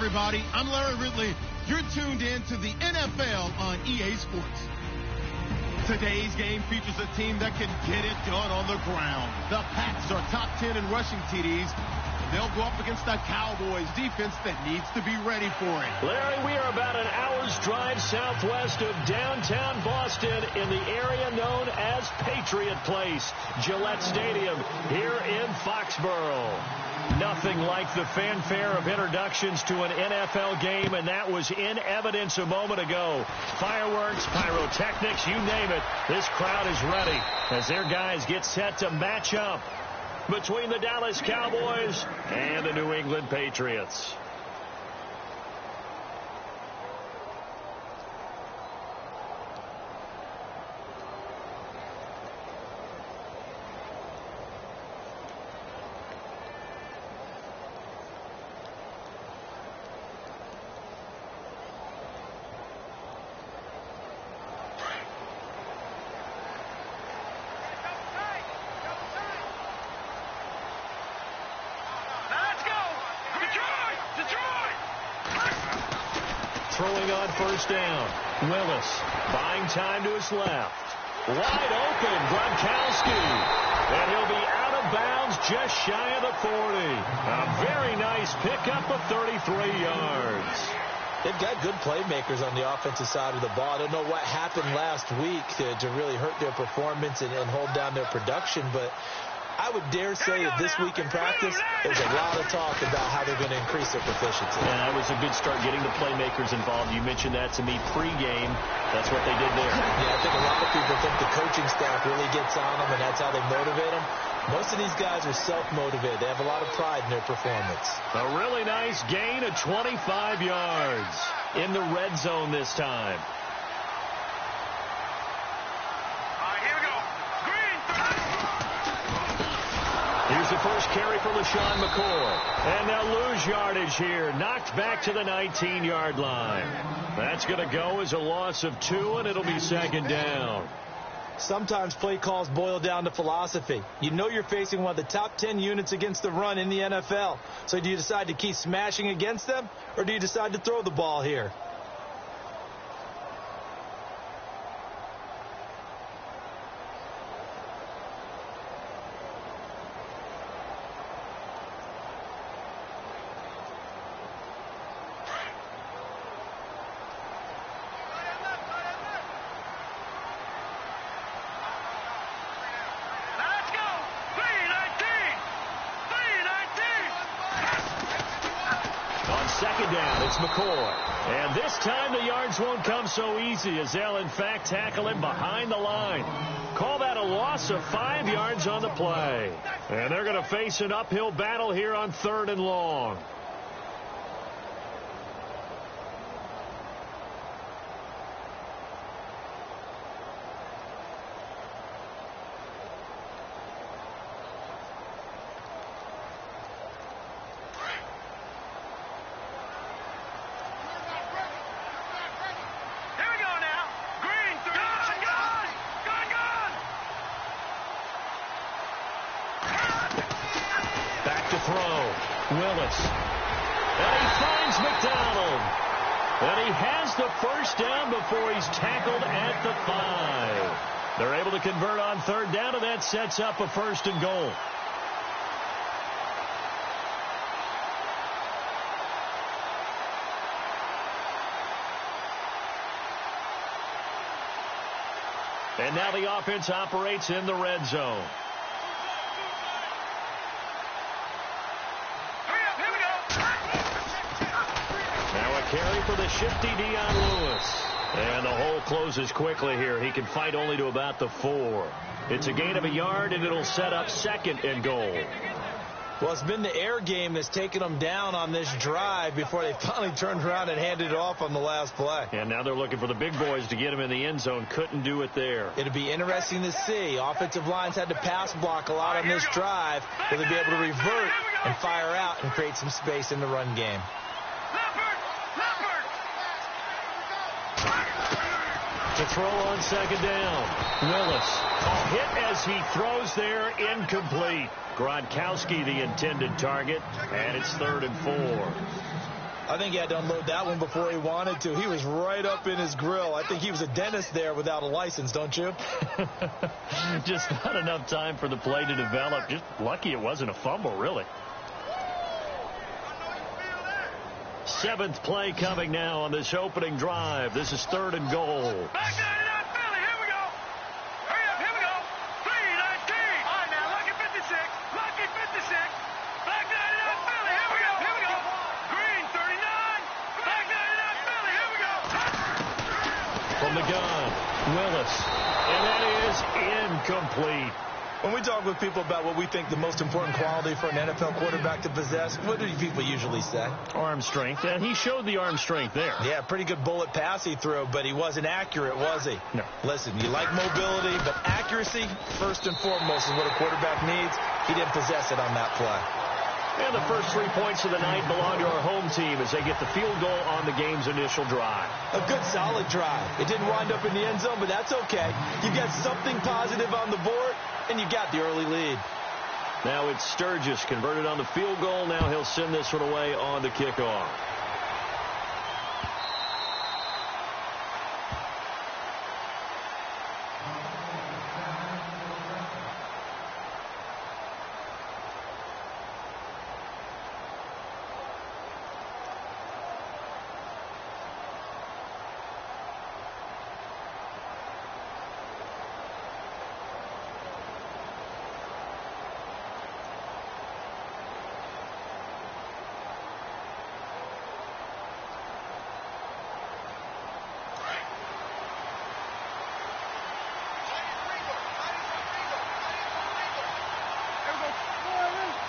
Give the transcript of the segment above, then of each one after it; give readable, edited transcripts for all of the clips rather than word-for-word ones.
everybody. I'm Larry Ridley. You're tuned in to the NFL on EA Sports. Today's game features a team that can get it done on the ground. The Pats are top 10 in rushing TDs. They'll go up against the Cowboys defense that needs to be ready for it. Larry, we are about an hour's drive southwest of downtown Boston in the area known as Patriot Place, Gillette Stadium here in Foxborough. Nothing like the fanfare of introductions to an NFL game, and that was in evidence a moment ago. Fireworks, pyrotechnics, you name it. This crowd is ready as their guys get set to match up between the Dallas Cowboys and the New England Patriots. Throwing on first down. Willis buying time to his left. Wide open, Gronkowski. And he'll be out of bounds just shy of the 40. A very nice pickup of 33 yards. They've got good playmakers on the offensive side of the ball. I don't know what happened last week to really hurt their performance and hold down their production, but I would dare say that this week in practice, there's a lot of talk about how they're going to increase their proficiency. And that was a good start getting the playmakers involved. You mentioned that to me pregame. That's what they did there. Yeah, I think a lot of people think the coaching staff really gets on them, and that's how they motivate them. Most of these guys are self-motivated. They have a lot of pride in their performance. A really nice gain of 25 yards in the red zone this time. Here's the first carry for LaShawn McCoy. And they'll lose yardage here. Knocked back to the 19-yard line. That's going to go as a loss of 2, and it'll be second down. Sometimes play calls boil down to philosophy. You know you're facing one of the top 10 units against the run in the NFL. So do you decide to keep smashing against them, or do you decide to throw the ball here? Second down, it's McCoy. And this time the yards won't come so easy as they'll, in fact, tackle him behind the line. Call that a loss of 5 yards on the play. And they're going to face an uphill battle here on 3rd and long. Willis. And he finds McDonald. And he has the first down before he's tackled at the 5. They're able to convert on 3rd down, and that sets up a 1st and goal. And now the offense operates in the red zone. Carry for the shifty Dion Lewis. And the hole closes quickly here. He can fight only to about the 4. It's a gain of a yard, and it'll set up 2nd and goal. Well, it's been the air game that's taken them down on this drive before they finally turned around and handed it off on the last play. And now they're looking for the big boys to get him in the end zone. Couldn't do it there. It'll be interesting to see. Offensive lines had to pass block a lot on this drive. Will they be able to revert and fire out and create some space in the run game? To throw on 2nd down. Willis. A hit as he throws there, incomplete. Gronkowski the intended target, and it's 3rd and 4. I think he had to unload that one before he wanted to. He was right up in his grill. I think he was a dentist there without a license, don't you? Just not enough time for the play to develop. Just lucky it wasn't a fumble, really. 7th play coming now on this opening drive. This is 3rd and goal. Back 99 Philly, here we go. Hurry up, here we go. 3-19. All right, now, lucky 56. Lucky 56. Back 99 Philly, here we go. Here we go. Green 39. Back 99 Philly, here we go. From the gun, Willis. And that is incomplete. When we talk with people about what we think the most important quality for an NFL quarterback to possess, what do people usually say? Arm strength, and he showed the arm strength there. Yeah, pretty good bullet pass he threw, but he wasn't accurate, was he? No. Listen, you like mobility, but accuracy, first and foremost, is what a quarterback needs. He didn't possess it on that play. And the first 3 points of the night belong to our home team as they get the field goal on the game's initial drive. A good, solid drive. It didn't wind up in the end zone, but that's okay. You got something positive on the board, and you got the early lead. Now it's Sturgis converted on the field goal. Now he'll send this one away on the kickoff.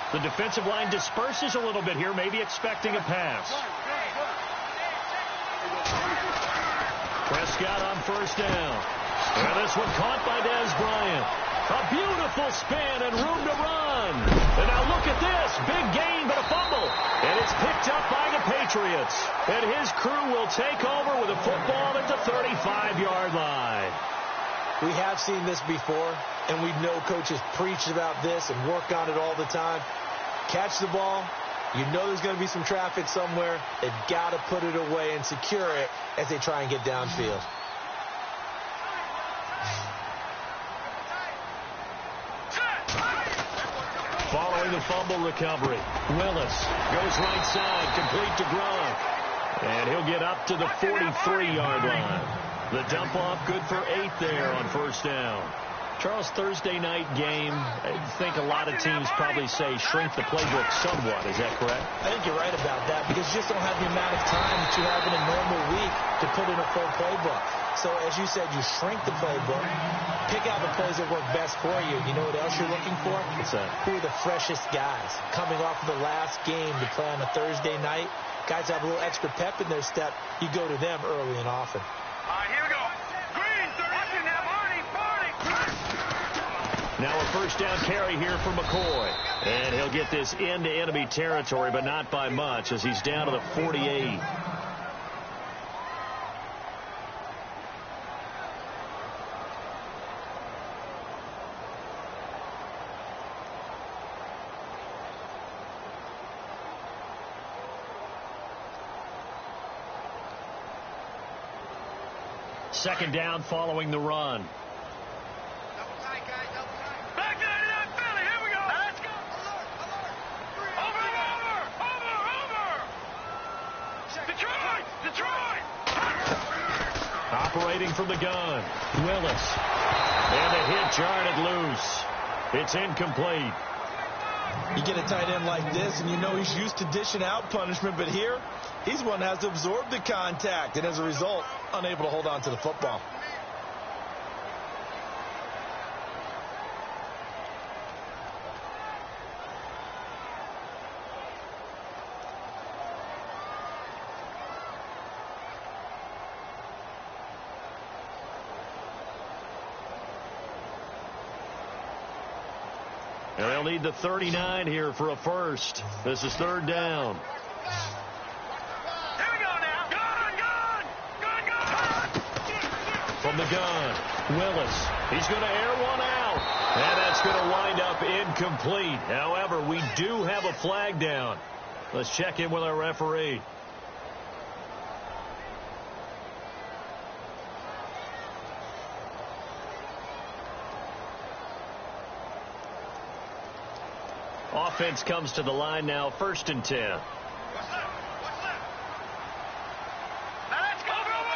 The defensive line disperses a little bit here, maybe expecting a pass. Prescott on first down. And this one caught by Dez Bryant. A beautiful spin and room to run. And now look at this. Big gain, but a fumble. And it's picked up by the Patriots. And his crew will take over with a football at the 35-yard line. We have seen this before, and we know coaches preach about this and work on it all the time. Catch the ball. You know there's going to be some traffic somewhere. They've got to put it away and secure it as they try and get downfield. Following the fumble recovery, Willis goes right side, complete to Gronk. And he'll get up to the 43-yard line. The dump off good for 8 there on first down. Charles, Thursday night game, I think a lot of teams probably say shrink the playbook somewhat. Is that correct? I think you're right about that because you just don't have the amount of time that you have in a normal week to put in a full playbook. So, as you said, you shrink the playbook, pick out the plays that work best for you. You know what else you're looking for? What's that? Who are the freshest guys coming off of the last game to play on a Thursday night? Guys have a little extra pep in their step. You go to them early and often. All right, here we go. Green, 30. Now, Barney. Now a first down carry here for McCoy. And he'll get this into enemy territory, but not by much as he's down to the 48. Second down following the run. Back 99 Philly, here we go. Let's go. Over. Detroit. Operating from the gun, Willis. And the hit jarred loose. It's incomplete. You get a tight end like this, and you know he's used to dishing out punishment, but here, he's one that has to absorb the contact, and as a result, unable to hold on to the football. And they'll need the 39 here for a first. This is third down. Here we go now. Gun. From the gun, Willis. He's going to air one out. And that's going to wind up incomplete. However, we do have a flag down. Let's check in with our referee. offense comes to the line now, 1st and 10. Now let's go. Over.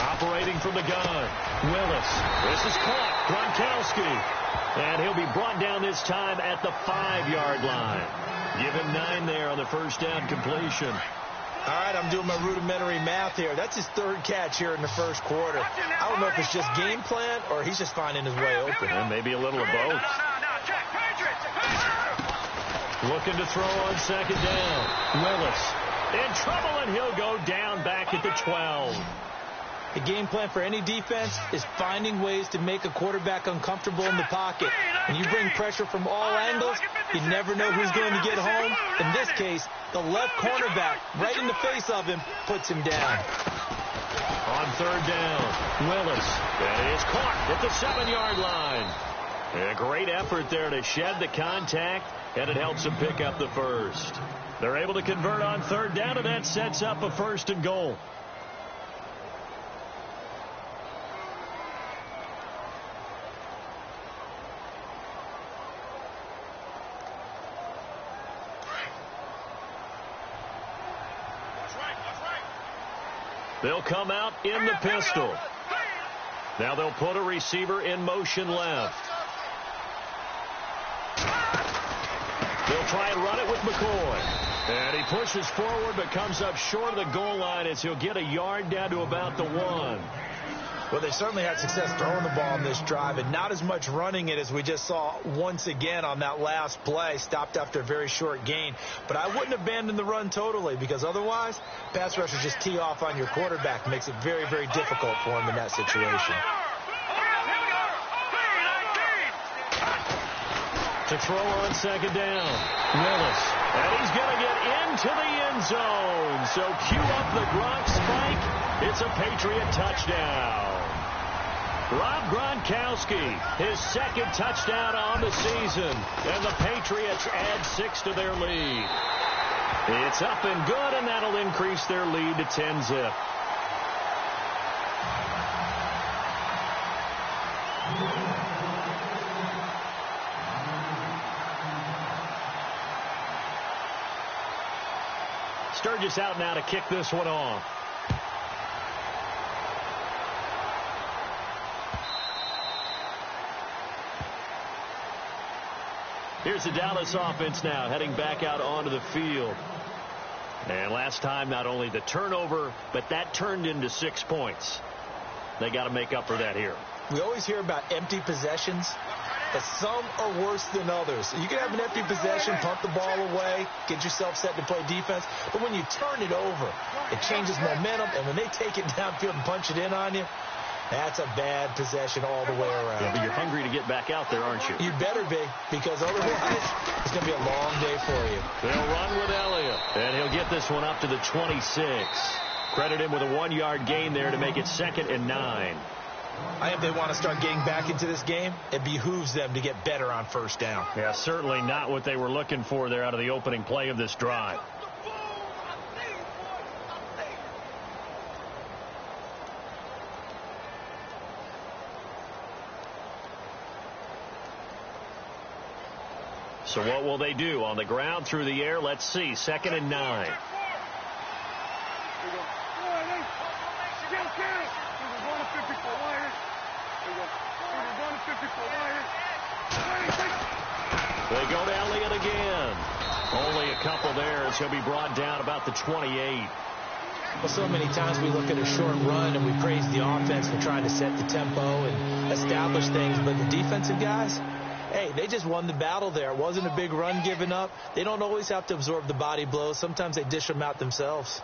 Operating from the gun, Willis. This is caught. Gronkowski. And he'll be brought down this time at the 5-yard line. Give him 9 there on the first down completion. All right, I'm doing my rudimentary math here. That's his 3rd catch here in the first quarter. I don't know if it's just game plan or he's just finding his way open. And maybe a little of both. Looking to throw on 2nd down. Willis in trouble, and he'll go down back at the 12. The game plan for any defense is finding ways to make a quarterback uncomfortable in the pocket. When you bring pressure from all angles, you never know who's going to get home. In this case, the left cornerback, right in the face of him, puts him down. On 3rd down, Willis. That is caught at the 7-yard line. A great effort there to shed the contact, and it helps him pick up the first. They're able to convert on 3rd down, and that sets up a 1st and goal. They'll come out in the pistol. Now they'll put a receiver in motion left. They'll try and run it with McCoy. And he pushes forward but comes up short of the goal line as he'll get a yard down to about the 1. Well, they certainly had success throwing the ball on this drive and not as much running it as we just saw once again on that last play. Stopped after a very short gain. But I wouldn't abandon the run totally because otherwise, pass rushers just tee off on your quarterback. Makes it very, very difficult for him in that situation. To throw on 2nd down, Willis. And he's going to get into the end zone. So cue up the Gronk spike. It's a Patriot touchdown. Rob Gronkowski, his 2nd touchdown on the season. And the Patriots add 6 to their lead. It's up and good, and that'll increase their lead to 10-zip. Sturgis out now to kick this one off. Here's the Dallas offense now heading back out onto the field. And last time, not only the turnover, but that turned into 6 points. They got to make up for that here. We always hear about empty possessions, but some are worse than others. You can have an empty possession, punt the ball away, get yourself set to play defense, but when you turn it over, it changes momentum, and when they take it downfield and punch it in on you, that's a bad possession all the way around. Yeah, but you're hungry to get back out there, aren't you? You better be, because otherwise it's going to be a long day for you. They'll run with Elliott, and he'll get this one up to the 26. Credit him with a 1-yard gain there to make it 2nd and 9. I think they want to start getting back into this game. It behooves them to get better on 1st down. Yeah, certainly not what they were looking for there out of the opening play of this drive. So what will they do? On the ground, through the air, let's see. 2nd and 9. They go to Elliott again. Only a couple there as he'll be brought down about the 28. Well, so many times we look at a short run and we praise the offense for trying to set the tempo and establish things, but the defensive guys, hey, they just won the battle there. It wasn't a big run given up. They don't always have to absorb the body blows. Sometimes they dish them out themselves.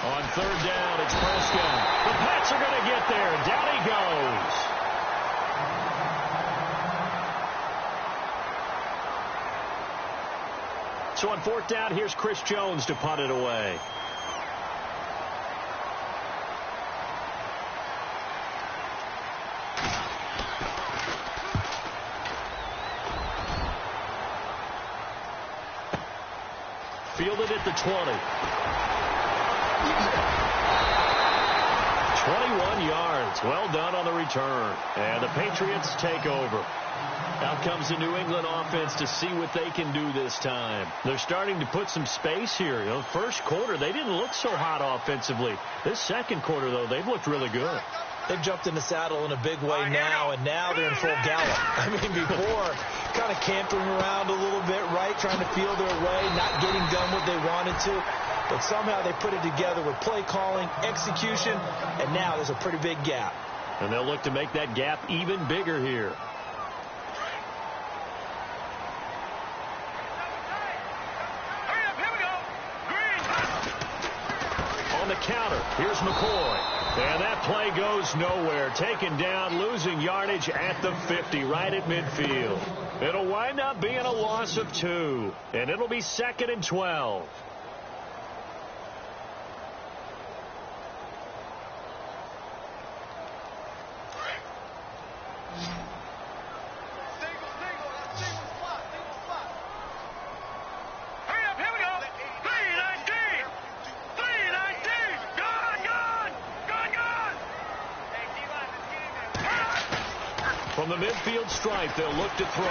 On 3rd down, it's Prescott. The Pats are going to get there. Down he goes. So on 4th down, here's Chris Jones to punt it away. fielded at the 20. 21 yards. Well done on the return. And the Patriots take over. Out comes the New England offense to see what they can do this time. They're starting to put some space here. You know, first quarter, they didn't look so hot offensively. This second quarter, though, they've looked really good. They've jumped in the saddle in a big way now, and now they're in full gallop. I mean, before, kind of camping around a little bit, right, trying to feel their way, not getting done what they wanted to. But somehow they put it together with play calling, execution, and now there's a pretty big gap. And they'll look to make that gap even bigger here. On the counter, here's McCoy. And that play goes nowhere. Taken down, losing yardage at the 50, right at midfield. It'll wind up being a loss of 2. And it'll be 2nd and 12. From the midfield stripe, they'll look to throw.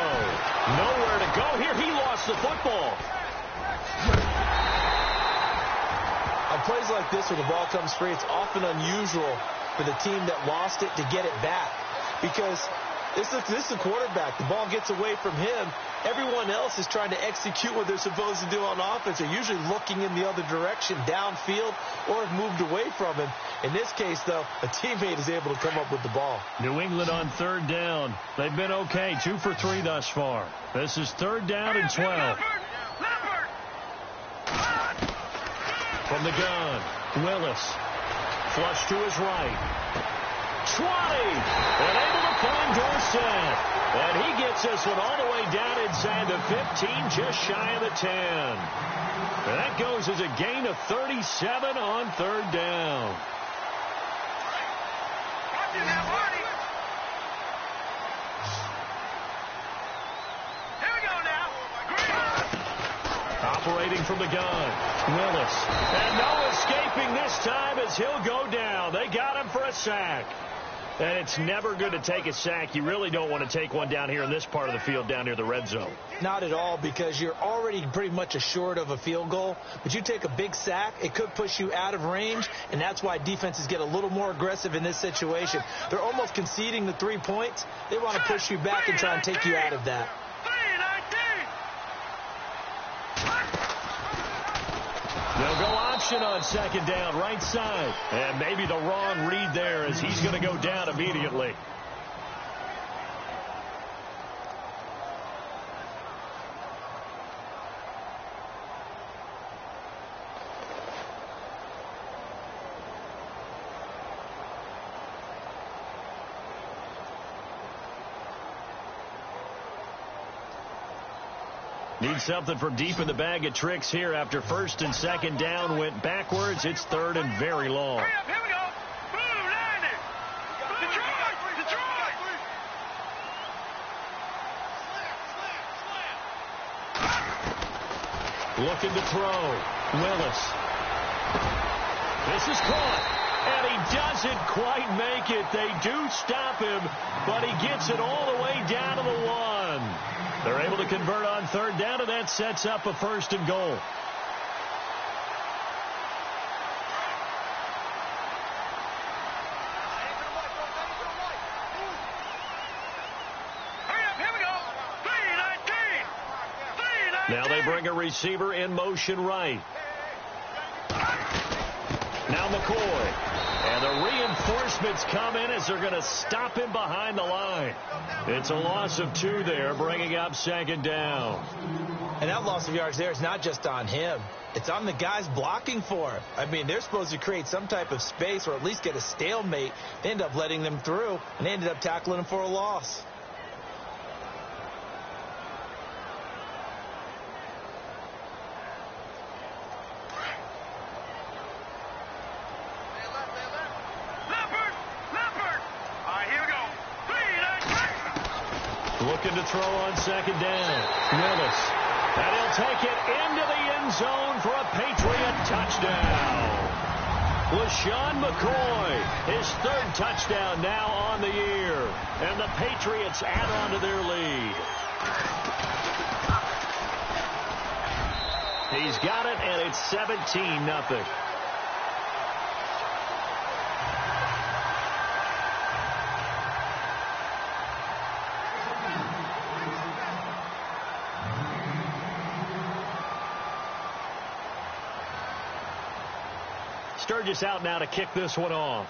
Nowhere to go here. He lost the football. On plays like this where the ball comes free, it's often unusual for the team that lost it to get it back. Because this is a quarterback. The ball gets away from him. Everyone else is trying to execute what they're supposed to do on offense. They're usually looking in the other direction, downfield, or have moved away from him. In this case, though, a teammate is able to come up with the ball. New England on 3rd down. They've been okay, 2 for 3 thus far. This is 3rd down and 12. From the gun, Willis. Flush to his right. 20. And able to find Dorsett. And he gets this one all the way down inside the 15, just shy of the 10. And that goes as a gain of 37 on 3rd down. Operating from the gun, Willis. And no escaping this time as he'll go down. They got him for a sack. And it's never good to take a sack. You really don't want to take one down here in this part of the field, down near the red zone. Not at all, because you're already pretty much assured of a field goal. But you take a big sack, it could push you out of range, and that's why defenses get a little more aggressive in this situation. They're almost conceding the 3 points. They want to push you back and try and take you out of that. They'll go option on 2nd down, right side. And maybe the wrong read there as he's going to go down immediately. Need something from deep in the bag of tricks here after 1st and 2nd down went backwards. It's 3rd and very long. Here we go. Boom, landed. Detroit. Looking to throw. Willis. This is caught. And he doesn't quite make it. They do stop him, but he gets it all the way down to the 1. They're able to convert on 3rd down, and that sets up a 1st and goal. Now they bring a receiver in motion right. Now McCoy. And the reinforcements come in as they're going to stop him behind the line. It's a loss of 2 there, bringing up 2nd down. And that loss of yards there is not just on him. It's on the guys blocking for him. I mean, they're supposed to create some type of space or at least get a stalemate. They end up letting them through, and they ended up tackling him for a loss. Looking to throw on 2nd down. Willis. And he'll take it into the end zone for a Patriot touchdown. LaShawn McCoy, his third touchdown now on the year. And the Patriots add on to their lead. He's got it, and it's 17-0. Sturgis out now to kick this one off.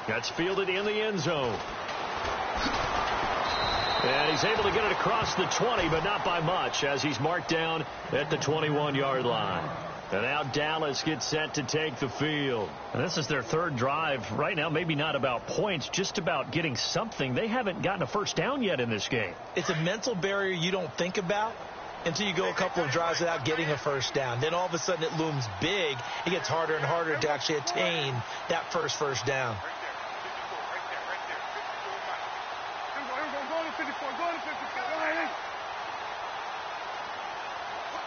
That's fielded in the end zone. And he's able to get it across the 20, but not by much, as he's marked down at the 21-yard line. And now Dallas gets set to take the field. And this is their third drive. Right now, maybe not about points, just about getting something. They haven't gotten a first down yet in this game. It's a mental barrier you don't think about until you go a couple of drives without getting a first down. Then all of a sudden it looms big. It gets harder and harder to actually attain that first down.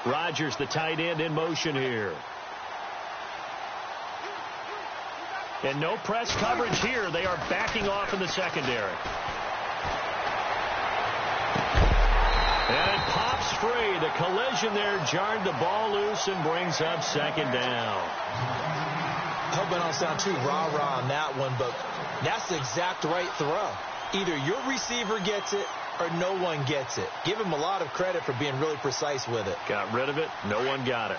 Rodgers, the tight end, in motion here. And no press coverage here. They are backing off in the secondary. And it pops free. The collision there jarred the ball loose and brings up second down. I hope I don't sound too rah-rah on that one, but that's the exact right throw. Either your receiver gets it or no one gets it. Give him a lot of credit for being really precise with it. Got rid of it. No one got it.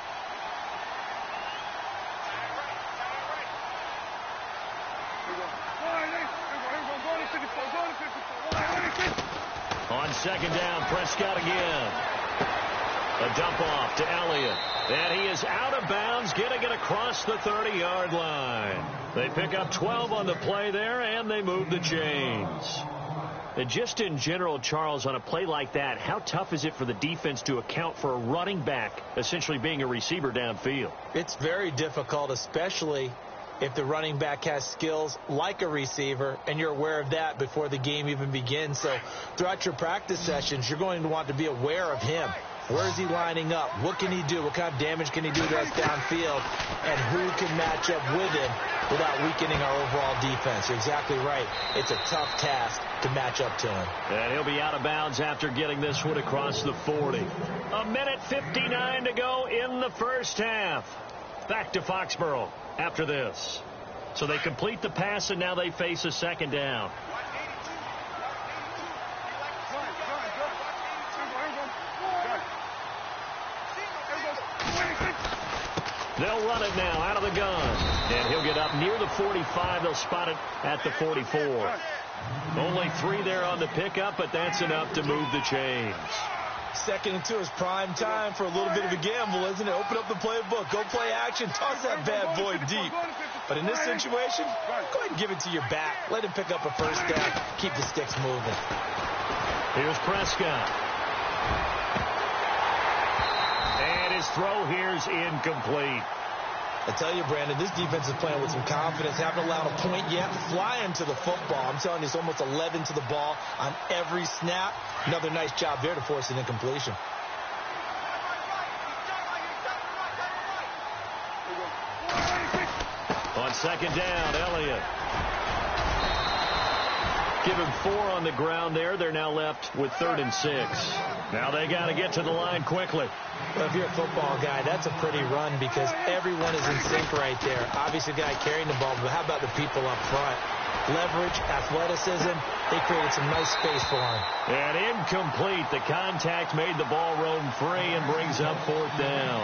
On second down, Prescott again. A dump off to Elliott. And he is out of bounds, getting it across the 30-yard line. They pick up 12 on the play there, and they move the chains. And just in general, Charles, on a play like that, how tough is it for the defense to account for a running back essentially being a receiver downfield? It's very difficult, especially if the running back has skills like a receiver, and you're aware of that before the game even begins. So throughout your practice sessions, you're going to want to be aware of him. Where is he lining up? What can he do? What kind of damage can he do to us downfield? And who can match up with him without weakening our overall defense? You're exactly right. It's a tough task to match up to him. And he'll be out of bounds after getting this one across the 40. A minute 59 to go in the first half. Back to Foxborough after this. So they complete the pass, and now they face a second down. They'll run it now out of the gun. And he'll get up near the 45. They'll spot it at the 44. Only 3 there on the pickup, but that's enough to move the chains. 2nd and 2 is prime time for a little bit of a gamble, isn't it? Open up the playbook. Go play action. Toss that bad boy deep. But in this situation, go ahead and give it to your back. Let him pick up a first down. Keep the sticks moving. Here's Prescott. And his throw here's incomplete. I tell you, Brandon, this defense is playing with some confidence. Haven't allowed a point yet. Flying to the football. I'm telling you, it's almost 11 to the ball on every snap. Another nice job there to force an incompletion. On second down, Elliott. Give him 4 on the ground there. They're now left with 3rd and 6. Now they got to get to the line quickly. Well, if you're a football guy, that's a pretty run because everyone is in sync right there. Obviously, the guy carrying the ball, but how about the people up front? Leverage, athleticism, they created some nice space for him. And incomplete. The contact made the ball roam free and brings up 4th down.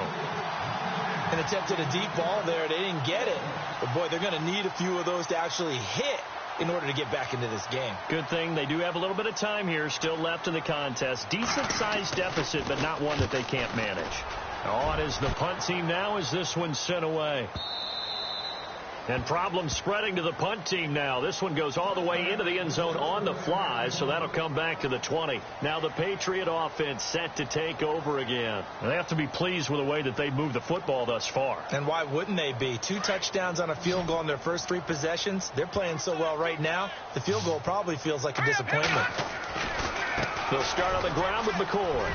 And attempted a deep ball there. They didn't get it. But, boy, they're going to need a few of those to actually hit in order to get back into this game. Good thing they do have a little bit of time here still left in the contest. Decent-sized deficit, but not one that they can't manage. On is the punt team now as this one's sent away. And problems spreading to the punt team now. This one goes all the way into the end zone on the fly, so that'll come back to the 20. Now the Patriot offense set to take over again. And they have to be pleased with the way that they've moved the football thus far. And why wouldn't they be? 2 touchdowns on a field goal in their first 3 possessions. They're playing so well right now, the field goal probably feels like a disappointment. They'll start on the ground with McCoy.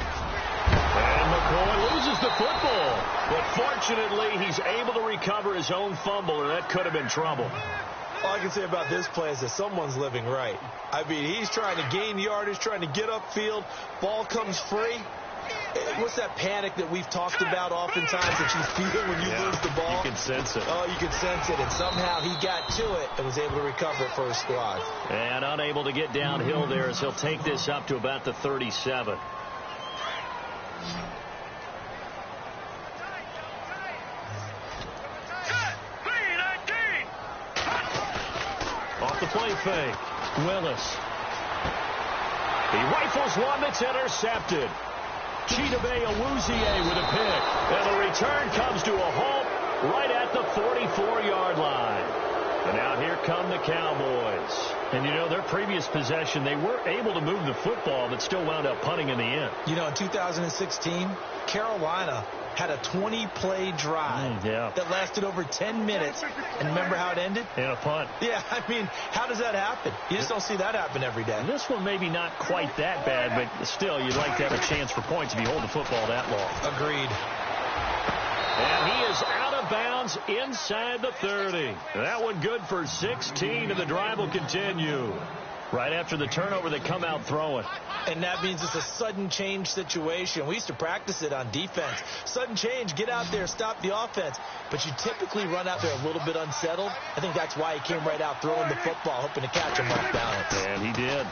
And McCoy loses the football. But fortunately, he's able to recover his own fumble, or that could have been trouble. All I can say about this play is that someone's living right. I mean, he's trying to gain yardage, trying to get upfield. Ball comes free. What's that panic that we've talked about oftentimes that you feel when you lose the ball? You can sense it. Oh, you can sense it. And somehow he got to it and was able to recover it for his squad. And unable to get downhill there as he'll take this up to about the 37. Off the play fake. Willis. He rifles one that's intercepted. Chidobe Awuzie with a pick. And the return comes to a halt right at the 44-yard line. And now here come the Cowboys. And, you know, their previous possession, they were able to move the football, but still wound up punting in the end. You know, in 2016, Carolina had a 20-play drive that lasted over 10 minutes. And remember how it ended? In a punt. Yeah, I mean, how does that happen? You just don't see that happen every day. And this one maybe not quite that bad, but still, you'd like to have a chance for points if you hold the football that long. Agreed. And he is out of bounds inside the 30. That one good for 16, and the drive will continue. Right after the turnover, they come out throwing. And that means it's a sudden change situation. We used to practice it on defense. Sudden change, get out there, stop the offense. But you typically run out there a little bit unsettled. I think that's why he came right out throwing the football, hoping to catch him off balance. And he did.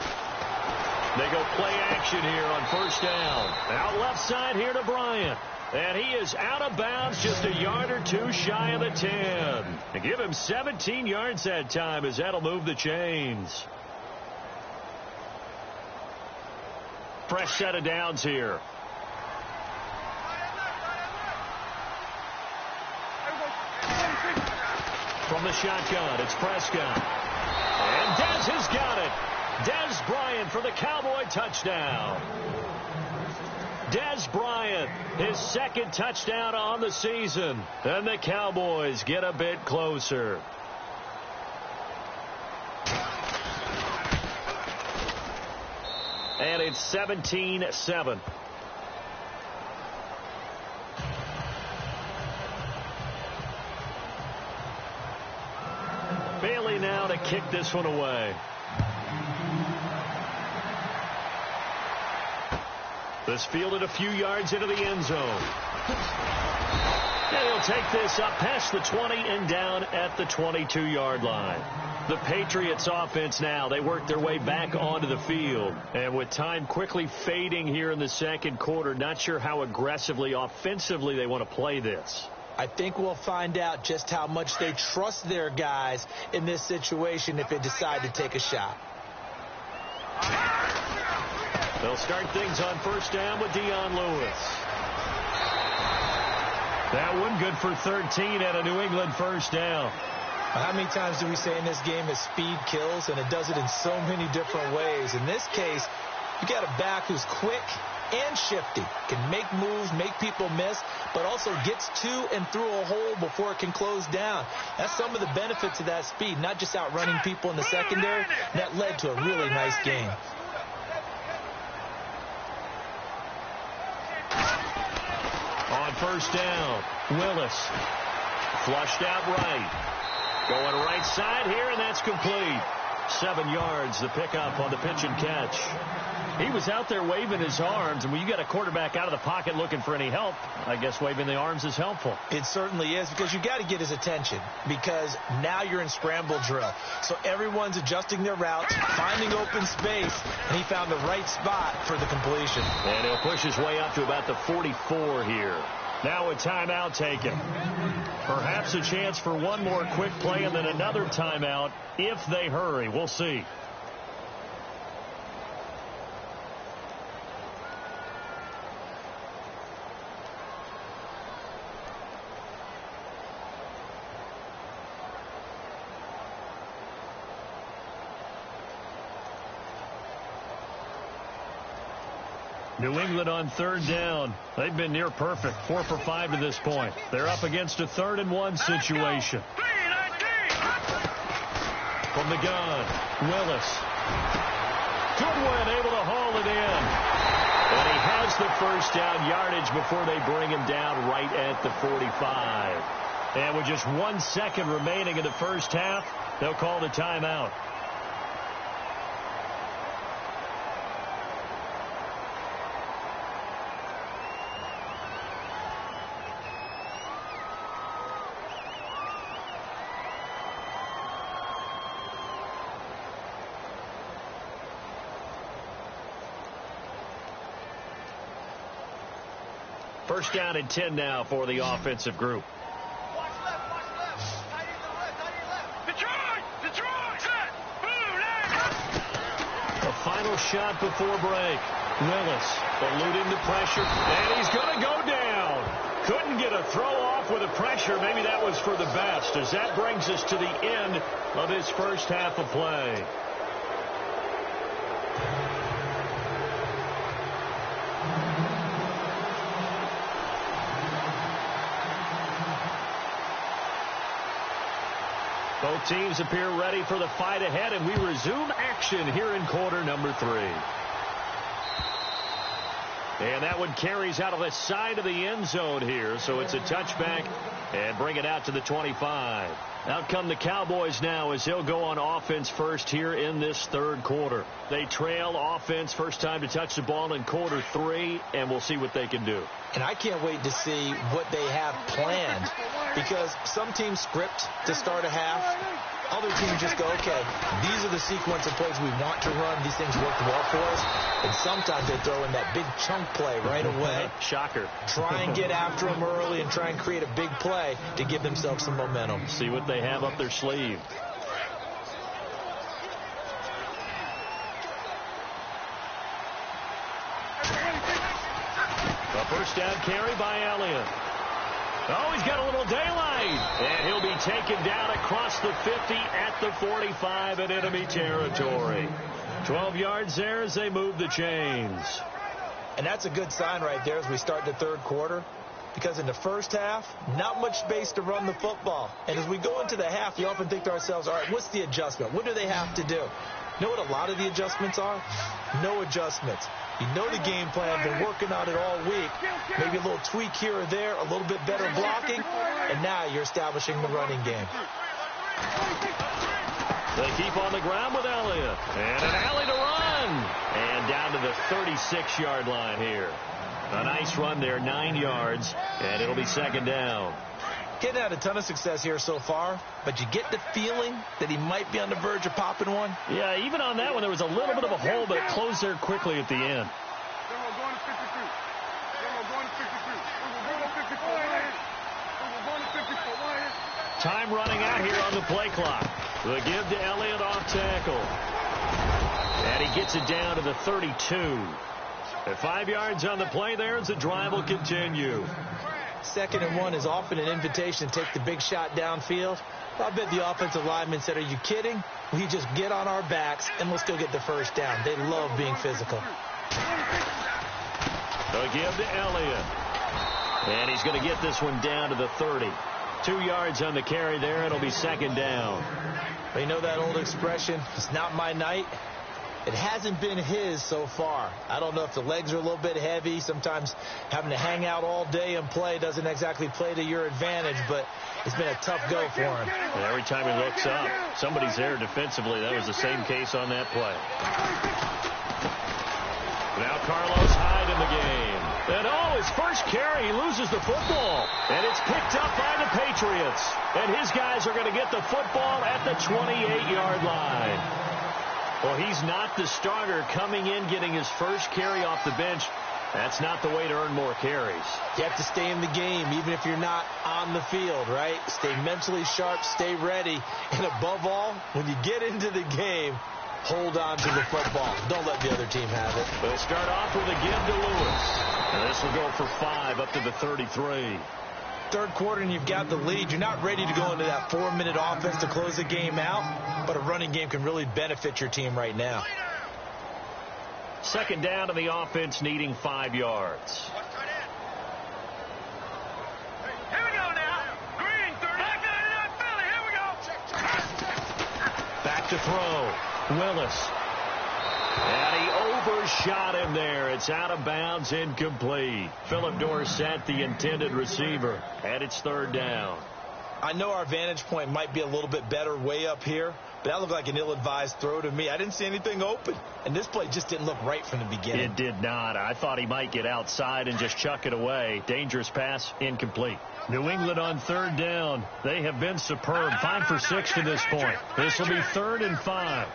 They go play action here on first down. Out left side here to Bryant. And he is out of bounds just a yard or two shy of the 10. And give him 17 yards that time as that'll move the chains. Fresh set of downs here. From the shotgun, it's Prescott. And Dez has got it. Dez Bryant for the Cowboy touchdown. Dez Bryant, his second touchdown on the season. And the Cowboys get a bit closer. And it's 17-7. Bailey now to kick this one away. This fielded a few yards into the end zone. And he'll take this up past the 20 and down at the 22-yard line. The Patriots offense now, they work their way back onto the field. And with time quickly fading here in the second quarter, not sure how aggressively, offensively they want to play this. I think we'll find out just how much they trust their guys in this situation if they decide to take a shot. They'll start things on first down with Dion Lewis. That one good for 13 at a New England first down. How many times do we say in this game that speed kills, and it does it in so many different ways? In this case, you got a back who's quick and shifty, can make moves, make people miss, but also gets to and through a hole before it can close down. That's some of the benefits of that speed, not just outrunning people in the secondary. That led to a really nice game. On first down, Willis flushed out right. Going right side here, and that's complete. 7 yards, the pickup on the pitch and catch. He was out there waving his arms, and when you got a quarterback out of the pocket looking for any help, I guess waving the arms is helpful. It certainly is, because you got to get his attention, because now you're in scramble drill. So everyone's adjusting their routes, finding open space, and he found the right spot for the completion. And he'll push his way up to about the 44 here. Now a timeout taken. Perhaps a chance for one more quick play and then another timeout if they hurry. We'll see. New England on third down. They've been near perfect, 4 for 5 to this point. They're up against a 3rd-and-1 situation. From the gun, Willis. Goodwin able to haul it in. And he has the first down yardage before they bring him down right at the 45. And with just 1 second remaining in the first half, they'll call the timeout. First down and 10 now for the offensive group. Watch left. Tight end to the left. Detroit! Set! Boom! A final shot before break. Willis eluding the pressure, and he's going to go down. Couldn't get a throw off with the pressure. Maybe that was for the best, as that brings us to the end of his first half of play. Both teams appear ready for the fight ahead, and we resume action here in quarter number 3. And that one carries out of the side of the end zone here, so it's a touchback and bring it out to the 25. Out come the Cowboys now as they'll go on offense first here in this third quarter. They trail offense first time to touch the ball in quarter 3, and we'll see what they can do. And I can't wait to see what they have planned, because some teams script to start a half. Other teams just go, okay, these are the sequence of plays we want to run. These things work well for us. And sometimes they throw in that big chunk play right away. Shocker. Try and get after them early and try and create a big play to give themselves some momentum. See what they have up their sleeve. A first down carry by Elliott. Oh, he's got a little daylight. And he'll be taken down across the 50 at the 45 in enemy territory. 12 yards there as they move the chains. And that's a good sign right there as we start the third quarter. Because in the first half, not much space to run the football. And as we go into the half, we often think to ourselves, all right, what's the adjustment? What do they have to do? You know what a lot of the adjustments are? No adjustments. You know the game plan, been working on it all week. Maybe a little tweak here or there, a little bit better blocking, and now you're establishing the running game. They keep on the ground with Elliott. And an alley to run. And down to the 36-yard line here. A nice run there, 9 yards, and it'll be second down. Getting had a ton of success here so far, but you get the feeling that he might be on the verge of popping one. Yeah, even on that one, there was a little bit of a hole, but it closed there quickly at the end. Time running out here on the play clock. The give to Elliott off tackle. And he gets it down to the 32. At 5 yards on the play there as the drive will continue. 2nd and 1 is often an invitation to take the big shot downfield. I bet the offensive linemen said, are you kidding? We just get on our backs and let's go get the first down. They love being physical. The give to Elliott. And he's going to get this one down to the 30. 2 yards on the carry there. It'll be second down. Well, you know that old expression, it's not my night. It hasn't been his so far. I don't know if the legs are a little bit heavy. Sometimes having to hang out all day and play doesn't exactly play to your advantage, but it's been a tough go for him. And every time he looks up, somebody's there defensively. That was the same case on that play. Now Carlos Hyde in the game. And his first carry, he loses the football. And it's picked up by the Patriots. And his guys are going to get the football at the 28-yard line. Well, he's not the starter coming in, getting his first carry off the bench. That's not the way to earn more carries. You have to stay in the game, even if you're not on the field, right? Stay mentally sharp, stay ready. And above all, when you get into the game, hold on to the football. Don't let the other team have it. They'll start off with a give to Lewis. And this will go for 5 up to the 33. Third quarter and you've got the lead. You're not ready to go into that 4-minute offense to close the game out, but a running game can really benefit your team right now. second down and the offense needing 5 yards. Here we go now. Green, 30. Back 99, Philly. Here we go. Back to throw. Willis. And he overshot him there. It's out of bounds, incomplete. Philip Dorsett, the intended receiver, and it's third down. I know our vantage point might be a little bit better way up here, but that looked like an ill-advised throw to me. I didn't see anything open, and this play just didn't look right from the beginning. It did not. I thought he might get outside and just chuck it away. Dangerous pass, incomplete. New England on third down. They have been superb. 5 for 6 to this point. This will be 3rd and 5.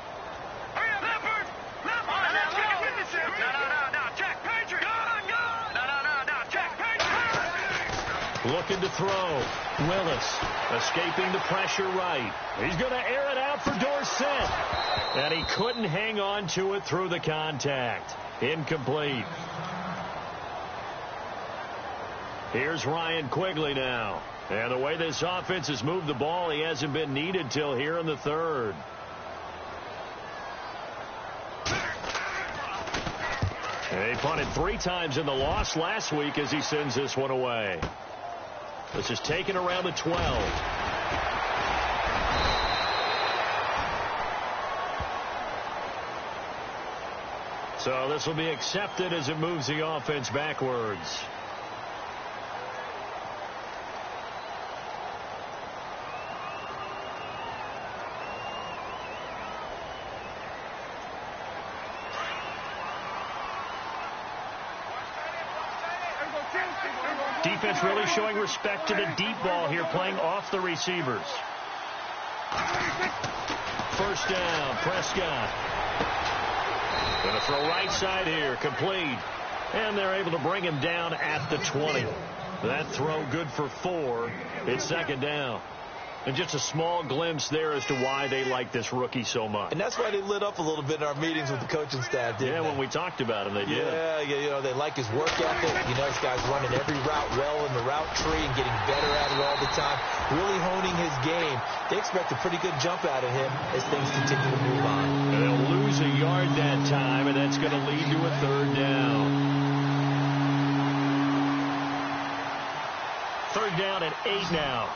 Looking to throw. Willis escaping the pressure right. He's going to air it out for Dorsett. And he couldn't hang on to it through the contact. Incomplete. Here's Ryan Quigley now. And the way this offense has moved the ball, he hasn't been needed till here in the third. And he punted 3 times in the loss last week as he sends this one away. This is taken around the 12. So this will be accepted as it moves the offense backwards. Defense really showing respect to the deep ball here, playing off the receivers. First down, Prescott. Going to throw right side here, complete. And they're able to bring him down at the 20. That throw good for 4. It's second down. And just a small glimpse there as to why they like this rookie so much. And that's why they lit up a little bit in our meetings with the coaching staff, didn't they? When we talked about him, they did. Yeah, you know, they like his work ethic. You know, this guy's running every route well in the route tree and getting better at it all the time, really honing his game. They expect a pretty good jump out of him as things continue to move on. And they'll lose a yard that time, and that's going to lead to a third down. Third down at 8 now.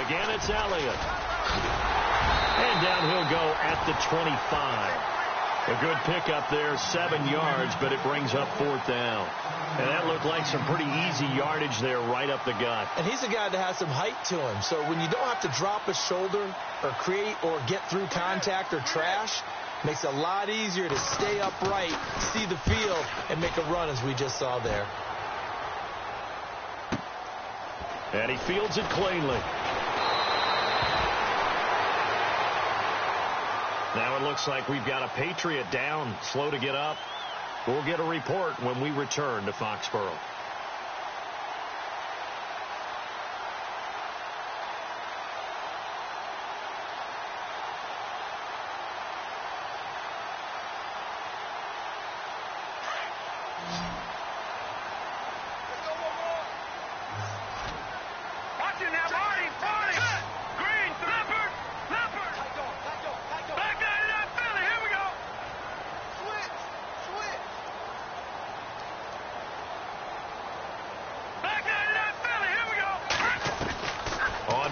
Again, it's Elliott. And down he'll go at the 25. A good pickup there, 7 yards, but it brings up 4th down. And that looked like some pretty easy yardage there right up the gut. And he's a guy that has some height to him. So when you don't have to drop a shoulder or create or get through contact or trash, makes it a lot easier to stay upright, see the field, and make a run as we just saw there. And he fields it cleanly. Now it looks like we've got a Patriot down, slow to get up. We'll get a report when we return to Foxborough.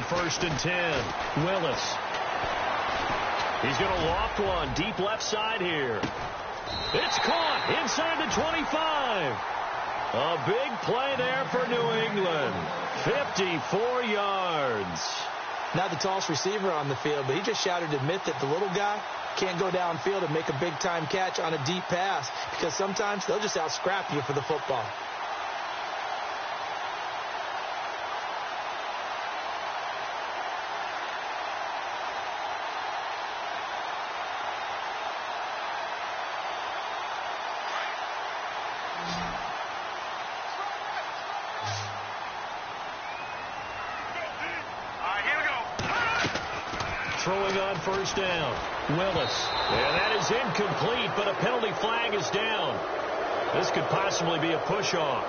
First and 10. Willis. He's going to loft one deep left side here. It's caught inside the 25. A big play there for New England. 54 yards. Not the tallest receiver on the field, but he just shouted to admit that the little guy can't go downfield and make a big-time catch on a deep pass because sometimes they'll just out-scrap you for the football. Throwing on first down. Willis. And that is incomplete, but a penalty flag is down. This could possibly be a push-off.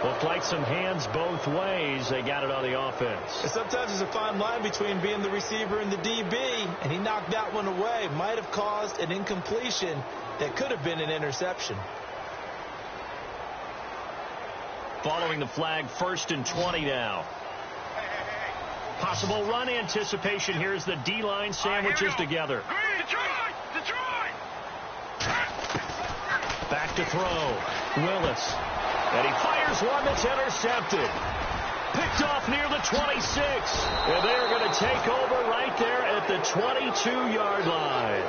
Looked like some hands both ways. They got it on the offense. And sometimes there's a fine line between being the receiver and the DB, and he knocked that one away. Might have caused an incompletion that could have been an interception. Following the flag, 1st and 20 now. Possible run anticipation. Here's the D-line sandwiches together. Detroit! Back to throw. Willis. And he fires one that's intercepted. Picked off near the 26. And they're going to take over right there at the 22-yard line.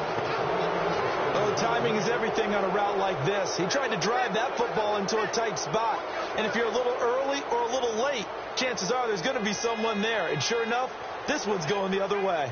Oh, timing is everything on a route like this. He tried to drive that football into a tight spot. And if you're a little early or a little late, chances are there's going to be someone there. And sure enough, this one's going the other way.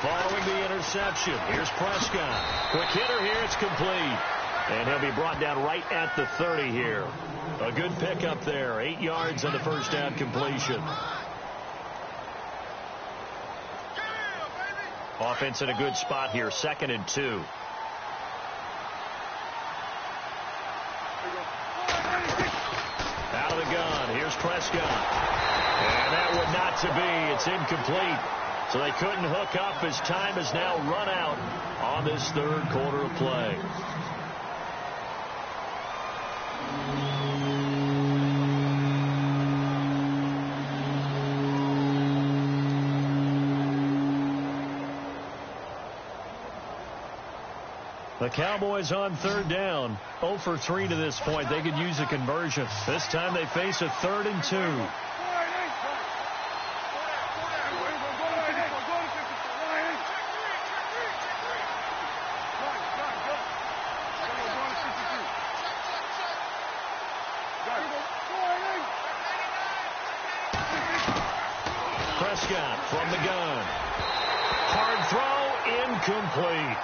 Following the interception, here's Prescott. Quick hitter here, it's complete. And he'll be brought down right at the 30 here. A good pickup there, 8 yards on the first down completion. Offense in a good spot here, 2nd and 2. Out of the gun, here's Prescott. And that would not to be, it's incomplete. So they couldn't hook up as time has now run out on this 3rd quarter of play. The Cowboys on 3rd down, 0 for 3 to this point. They could use a conversion. This time they face a 3rd and 2. Prescott from the gun. Hard throw, incomplete.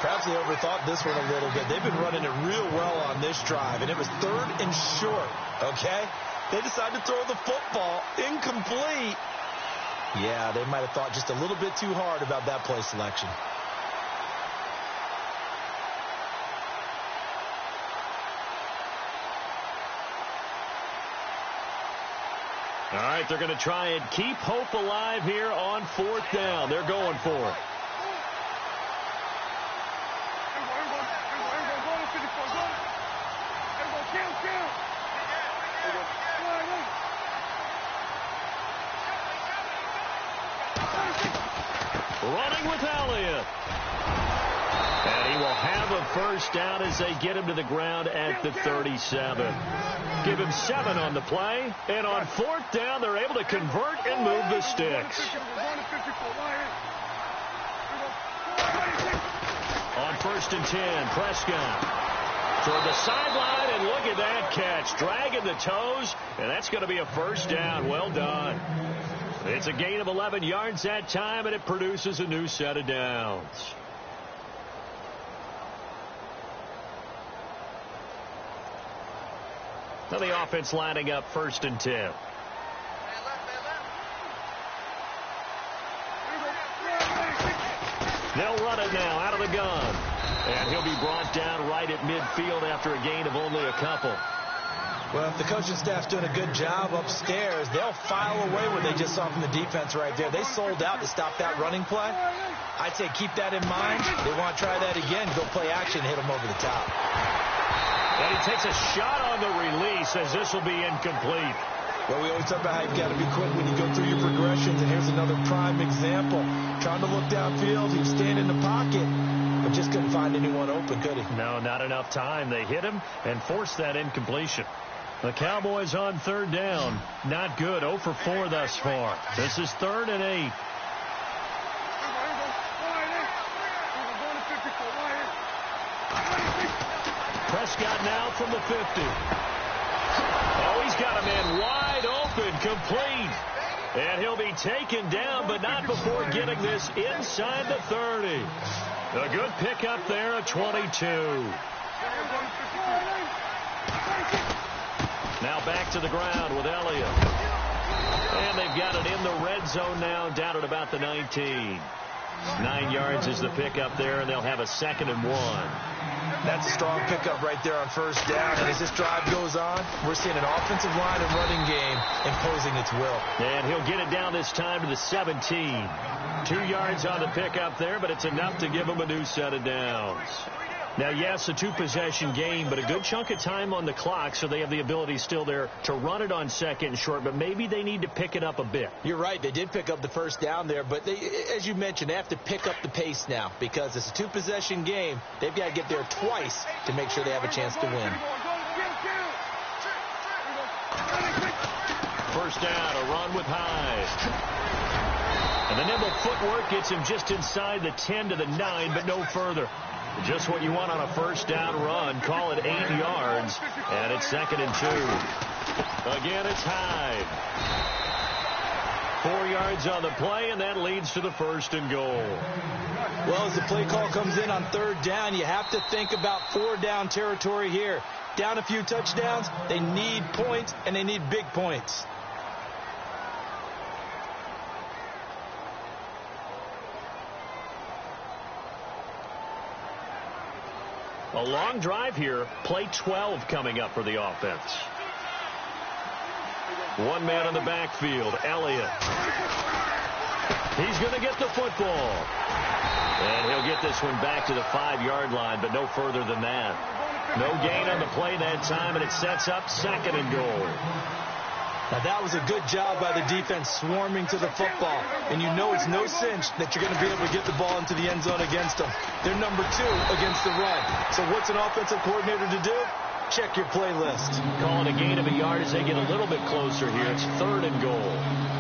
Perhaps they overthought this one a little bit. They've been running it real well on this drive, and it was 3rd and short, okay? They decided to throw the football incomplete. Yeah, they might have thought just a little bit too hard about that play selection. All right, they're going to try and keep hope alive here on 4th down. They're going for it. Running with Elliott. And he will have a first down as they get him to the ground at the 37. Give him 7 on the play. And on 4th down, they're able to convert and move the sticks. On 1st and 10, Prescott toward the sideline, and look at that catch. Dragging the toes, and that's going to be a first down. Well done. It's a gain of 11 yards that time, and it produces a new set of downs. Now the offense lining up 1st and 10. They'll run it now out of the gun. And he'll be brought down right at midfield after a gain of only a couple. Well, if the coaching staff's doing a good job upstairs, they'll file away what they just saw from the defense right there. They sold out to stop that running play. I'd say keep that in mind. They want to try that again, go play action, hit them over the top. And he takes a shot on the release as this will be incomplete. Well, we always talk about how you've got to be quick when you go through your progressions, and here's another prime example. Trying to look downfield, he was standing in the pocket, but just couldn't find anyone open, could he? No, not enough time. They hit him and forced that incompletion. The Cowboys on 3rd down. Not good. 0 for 4 thus far. This is 3rd and 8. Prescott now from the 50. Oh, he's got a man wide open, complete. And he'll be taken down, but not before getting this inside the 30. A good pickup there at 22. Now back to the ground with Elliott. And they've got it in the red zone now, down at about the 19. 9 yards is the pickup there, and they'll have a 2nd and 1. That's a strong pickup right there on first down. And as this drive goes on, we're seeing an offensive line and running game imposing its will. And he'll get it down this time to the 17. 2 yards on the pickup there, but it's enough to give them a new set of downs. Now, yes, a 2-possession game, but a good chunk of time on the clock, so they have the ability still there to run it on 2nd and short, but maybe they need to pick it up a bit. You're right. They did pick up the first down there, but they, as you mentioned, they have to pick up the pace now because it's a 2-possession game. They've got to get there twice to make sure they have a chance to win. First down, a run with Hyde. And the nimble footwork gets him just inside the 10 to the 9, but no further. Just what you want on a first down run. Call it 8 yards. And it's 2nd and 2. Again, it's Hyde. 4 yards on the play, and that leads to the 1st and goal. Well, as the play call comes in on 3rd down, you have to think about 4-down territory here. Down a few touchdowns, they need points, and they need big points. A long drive here. Play 12 coming up for the offense. One man on the backfield, Elliott. He's going to get the football. And he'll get this one back to the 5-yard line, but no further than that. No gain on the play that time, and it sets up 2nd and goal. Now, that was a good job by the defense swarming to the football. And you know it's no cinch that you're going to be able to get the ball into the end zone against them. They're number 2 against the run. So what's an offensive coordinator to do? Check your play list. Call it a gain of a yard as they get a little bit closer here. It's 3rd and goal.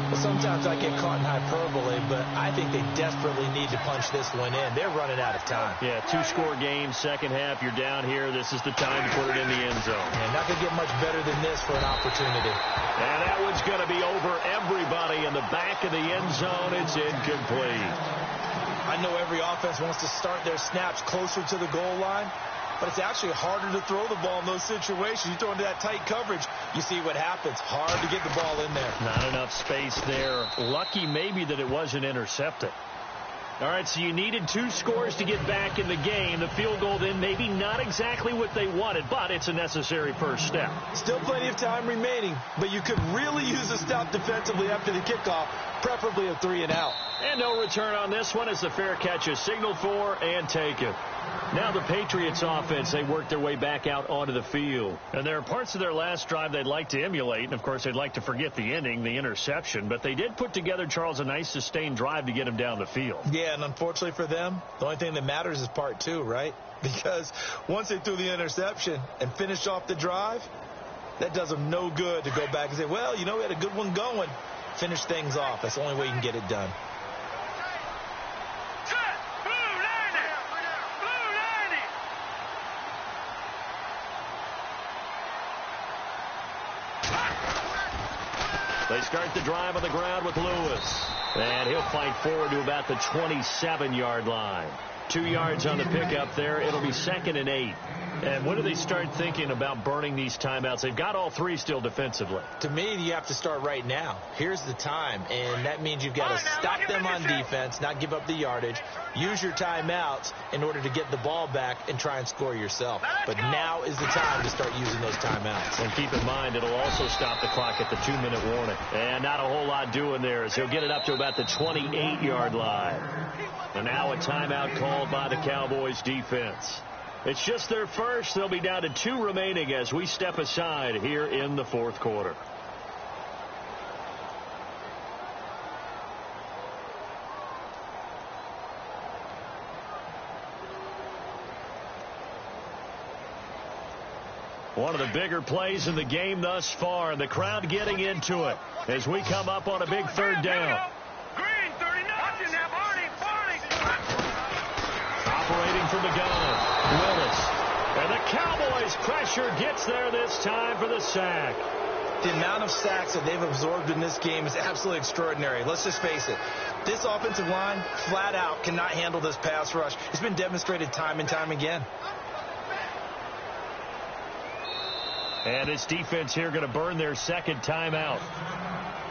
Well, sometimes I get caught in hyperbole, but I think they desperately need to punch this one in. They're running out of time. Yeah, 2-score game, second half. You're down here. This is the time to put it in the end zone. And not going to get much better than this for an opportunity. And that one's going to be over everybody in the back of the end zone. It's incomplete. I know every offense wants to start their snaps closer to the goal line, but it's actually harder to throw the ball in those situations. You throw into that tight coverage, you see what happens. Hard to get the ball in there. Not enough space there. Lucky maybe that it wasn't intercepted. All right, so you needed 2 scores to get back in the game. The field goal then maybe not exactly what they wanted, but it's a necessary first step. Still plenty of time remaining, but you could really use a stop defensively after the kickoff, preferably a 3-and-out. And no return on this one as the fair catch is signaled for and taken. Now the Patriots offense, they work their way back out onto the field. And there are parts of their last drive they'd like to emulate. And, of course, they'd like to forget the ending, the interception. But they did put together, Charles, a nice sustained drive to get him down the field. Yeah, and unfortunately for them, the only thing that matters is part 2, right? Because once they threw the interception and finished off the drive, that does them no good to go back and say, well, you know, we had a good one going. Finish things off. That's the only way you can get it done. They start the drive on the ground with Lewis. And he'll fight forward to about the 27-yard line. 2 yards on the pickup there. It'll be 2nd and 8. And when do they start thinking about burning these timeouts? They've got all 3 still defensively. To me, you have to start right now. Here's the time, and that means you've got to stop them on defense, not give up the yardage, use your timeouts in order to get the ball back and try and score yourself. But now is the time to start using those timeouts. And keep in mind, it'll also stop the clock at the 2-minute warning. And not a whole lot doing there as he'll get it up to about the 28-yard line. And now a timeout called by the Cowboys defense. It's just their first. They'll be down to 2 remaining as we step aside here in the 4th quarter. One of the bigger plays in the game thus far, and the crowd getting into it as we come up on a big 3rd down. Green, 39. Watching that, Barney. Operating from the gun, Willis. And the Cowboys pressure gets there this time for the sack. The amount of sacks that they've absorbed in this game is absolutely extraordinary. Let's just face it. This offensive line, flat out, cannot handle this pass rush. It's been demonstrated time and time again. And this defense here going to burn their second timeout.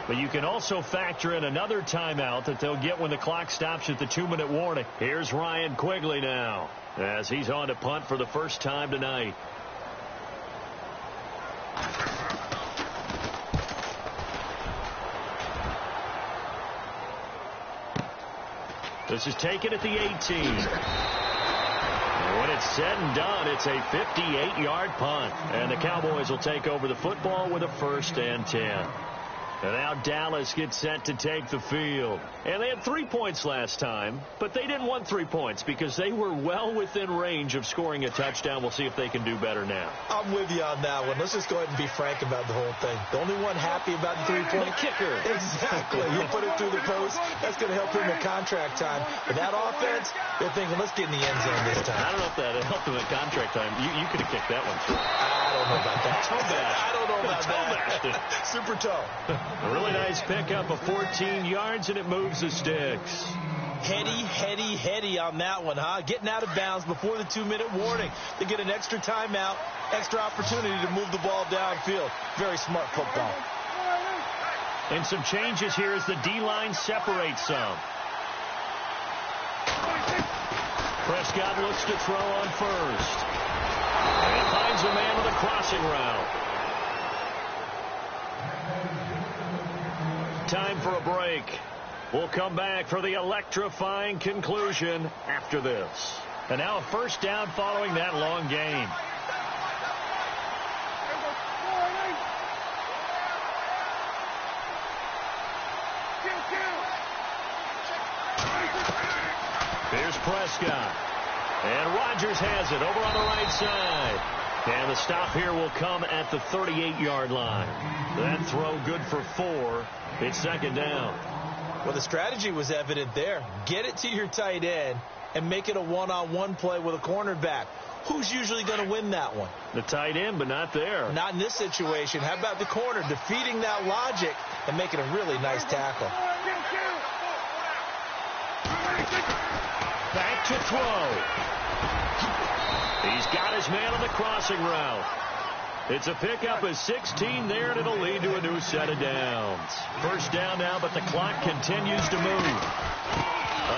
But you can also factor in another timeout that they'll get when the clock stops at the 2-minute warning. Here's Ryan Quigley now as he's on to punt for the first time tonight. This is taken at the 18. And when it's said and done, it's a 58-yard punt. And the Cowboys will take over the football with a 1st and 10. And now Dallas gets set to take the field. And they had 3 points last time, but they didn't want 3 points because they were well within range of scoring a touchdown. We'll see if they can do better now. I'm with you on that one. Let's just go ahead and be frank about the whole thing. The only one happy about the 3-point kicker. Exactly. You put it through the post. That's going to help him at contract time. But that offense, they're thinking, let's get in the end zone this time. I don't know if that helped him at contract time. You could have kicked that one through. I don't know about that. Toe bash. I don't know about that. Super toe. A really nice pickup of 14 yards, and it moves the sticks. Heady on that one, huh? Getting out of bounds before the 2-minute warning. They get an extra timeout, extra opportunity to move the ball downfield. Very smart football. And some changes here as the D-line separates some. Prescott looks to throw on first. And finds a man with a crossing route. Time for a break. We'll come back for the electrifying conclusion after this. And now a 1st down following that long gain. Here's Prescott. And Rodgers has it over on the right side. And the stop here will come at the 38-yard line. That throw good for 4. It's 2nd down. Well, the strategy was evident there. Get it to your tight end and make it a one-on-one play with a cornerback. Who's usually going to win that one? The tight end, but not there. Not in this situation. How about the corner defeating that logic and making a really nice tackle? Back to throw. He's got his man on the crossing route. It's a pickup of 16 there, and it'll lead to a new set of downs. 1st down now, but the clock continues to move.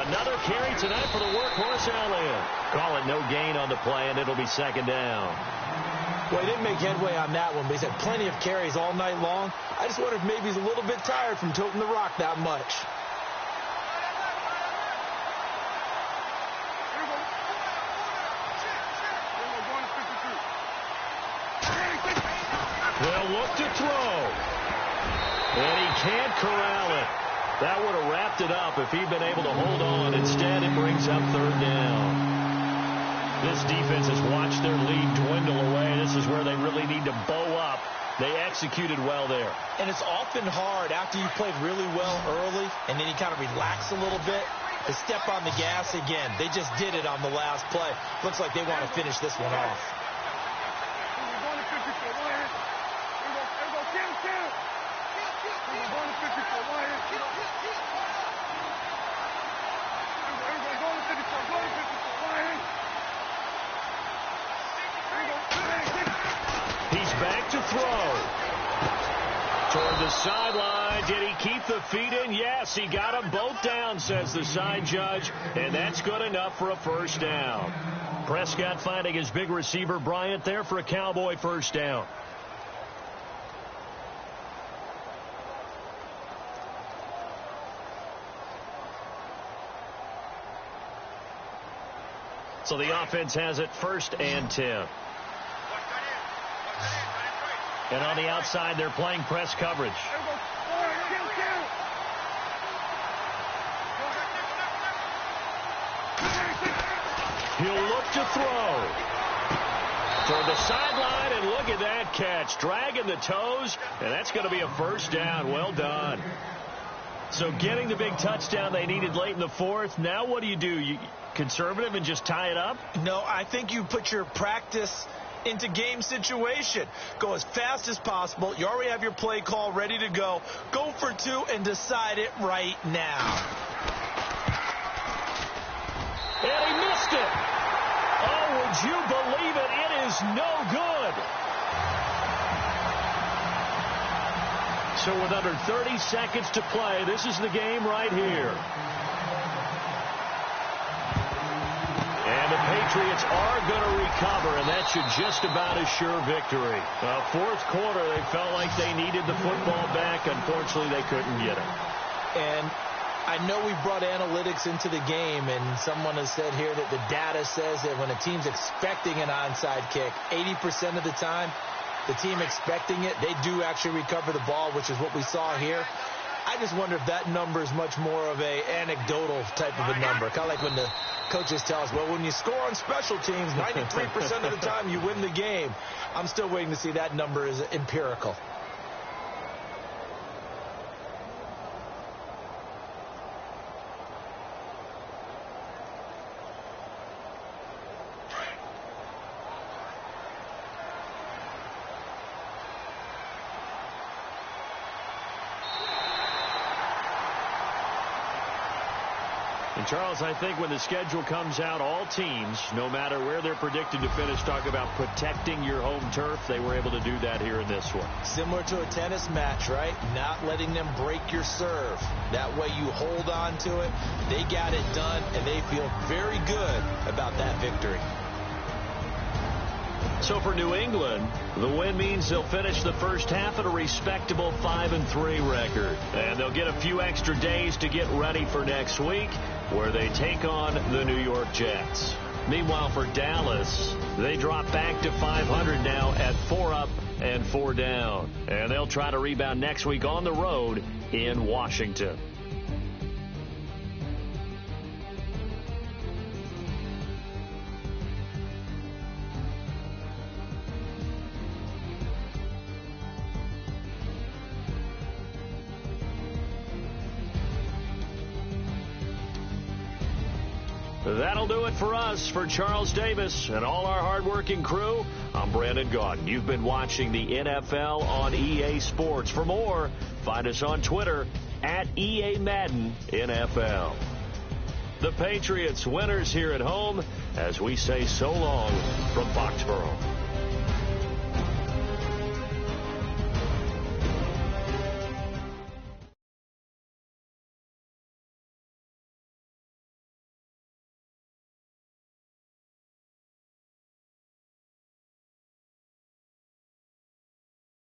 Another carry tonight for the workhorse Elliott. Call it no gain on the play, and it'll be 2nd down. Well, he didn't make headway on that one, but he's had plenty of carries all night long. I just wonder if maybe he's a little bit tired from toting the rock that much. They'll look to throw. And he can't corral it. That would have wrapped it up if he'd been able to hold on. Instead, it brings up 3rd down. This defense has watched their lead dwindle away. This is where they really need to bow up. They executed well there. And it's often hard after you played really well early and then you kind of relax a little bit to step on the gas again. They just did it on the last play. Looks like they want to finish this one off. He's back to throw. Toward the sideline. Did he keep the feet in? Yes, he got them both down, says the side judge. And that's good enough for a 1st down. Prescott finding his big receiver Bryant there for a Cowboy 1st down. So the offense has it 1st and 10. And on the outside, they're playing press coverage. He'll look to throw. Toward the sideline, and look at that catch. Dragging the toes, and that's going to be a 1st down. Well done. So getting the big touchdown they needed late in the 4th. Now what do? You conservative and just tie it up? No, I think you put your practice into game situation. Go as fast as possible. You already have your play call ready to go. Go for two and decide it right now. And he missed it. Oh, would you believe it? It is no good. So with under 30 seconds to play, this is the game right here. And the Patriots are going to recover, and that should just about assure victory. Fourth quarter, they felt like they needed the football back. Unfortunately, they couldn't get it. And I know we brought analytics into the game, and someone has said here that the data says that when a team's expecting an onside kick, 80% of the time, the team expecting it, they do actually recover the ball, which is what we saw here. I just wonder if that number is much more of a anecdotal type of a number. Kind of like when the coaches tell us, well, when you score on special teams, 93% of the time you win the game. I'm still waiting to see that number is empirical. And, Charles, I think when the schedule comes out, all teams, no matter where they're predicted to finish, talk about protecting your home turf. They were able to do that here in this one. Similar to a tennis match, right? Not letting them break your serve. That way you hold on to it. They got it done, and they feel very good about that victory. So for New England, the win means they'll finish the first half at a respectable 5-3 record. And they'll get a few extra days to get ready for next week, where they take on the New York Jets. Meanwhile, for Dallas, they drop back to 500 now at 4 up and 4 down. And they'll try to rebound next week on the road in Washington. That'll do it for us. For Charles Davis and all our hardworking crew, I'm Brandon Gaudin. You've been watching the NFL on EA Sports. For more, find us on Twitter at EA Madden NFL. The Patriots winners here at home as we say so long from Foxborough.